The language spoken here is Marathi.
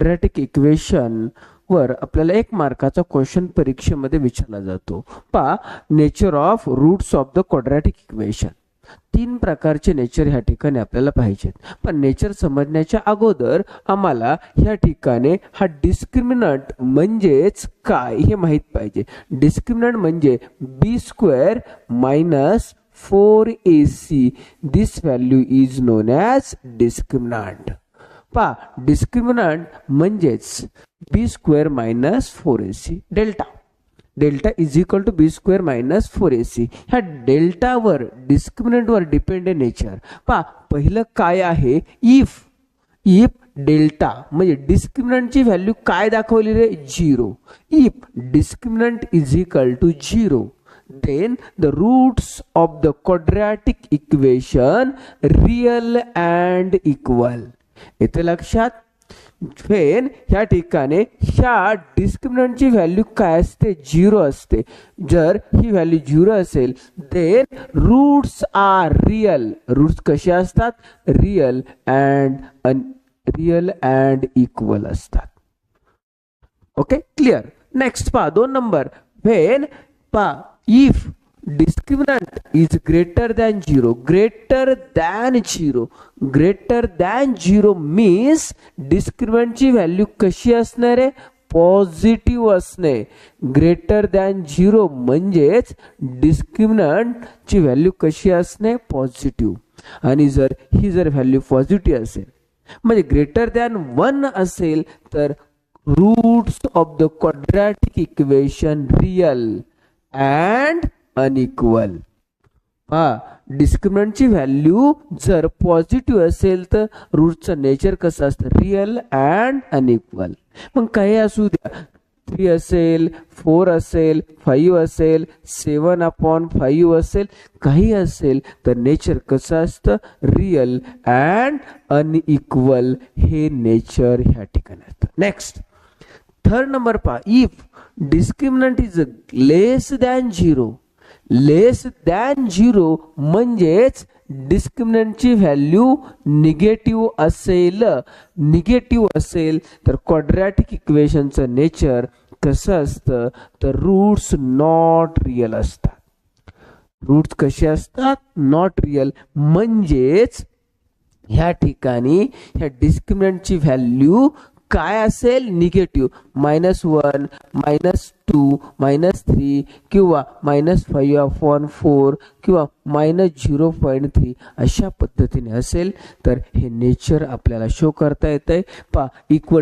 क्वाड्रॅटिक इक्वेशन वर आपल्याला 1 मार्काचा क्वेश्चन परीक्षेमध्ये विचारला जातो. पहा, nature of roots of the quadratic equation. 3 प्रकारचे नेचर ह्या ठिकाणी आपल्याला पाहिजेत. पण नेचर समजण्याच्या अगोदर आम्हाला ह्या ठिकाणी हा डिस्क्रिमिनंट म्हणजेच काय हे माहित पाहिजे. डिस्क्रिमिनंट म्हणजे b² minus 4ac. This value is known as discriminant. पहा, डिस्क्रिमिनंट म्हणजेच b² minus 4ac. Delta is equal to b² minus 4ac. ह्या डेल्टावर डिस्क्रिमिनंटवर डिपेंड आहे नेचर. पहा, पहिलं काय आहे, इफ डेल्टा म्हणजे डिस्क्रिमिनंटची व्हॅल्यू काय दाखवली रे, 0. If discriminant is equal to 0, then the roots of the quadratic equation real and equal. इथे लक्षात, when ह्या ठिकाणी ह्या डिस्क्रिमिनंटची व्हॅल्यू काय असते, 0 असते. जर ही व्हॅल्यू 0 असेल then roots are real. Roots कसे असतात, रियल अँड इक्वल असतात. Okay, clear. नेक्स्ट पहा, 2 नंबर. when पहा, if discriminant is greater than 0, greater than 0 means discriminant ची व्हॅल्यू कशी असणार आहे, पॉझिटिव्ह असणे. ग्रेटर दॅन 0 म्हणजेच डिस्क्रिमिनंट ची व्हॅल्यू कशी असणे, पॉझिटिव्ह. आणि जर ही व्हॅल्यू पॉझिटिव्ह असेल म्हणजे ग्रेटर दॅन 1 असेल तर roots of the quadratic equation real and unequal. पहा, डिस्क्रिमिनंटची व्हॅल्यू जर पॉझिटिव्ह असेल तर रूटचं नेचर कसं असतं, रियल अँड अनइक्वल. मग काही असू द्या, 3 असेल, 4 असेल, 5 असेल, 7/5 असेल, काही असेल तर नेचर कसं असतं, रियल अँड अनइक्वल. हे नेचर ह्या ठिकाणी असतं. नेक्स्ट, 3rd नंबर पहा, if discriminant is less than 0 म्हणजेच डिस्क्रिमिनंटची व्हॅल्यू निगेटिव्ह असेल तर क्वाड्रॅटिक इक्वेशनचं नेचर कसं असतं, तर रूट्स नॉट रियल असतात. रूट्स कसे असतात, नॉट रियल. म्हणजेच ह्या ठिकाणी ह्या डिस्क्रिमिनंटची व्हॅल्यू काय असेल, निगेटिव्ह. -1, -2, -3 किंवा -5/4 किंवा -0.3 अशा पद्धतीने असेल तर हे नेचर आपल्याला शो करता येतंय. पहा, इक्वल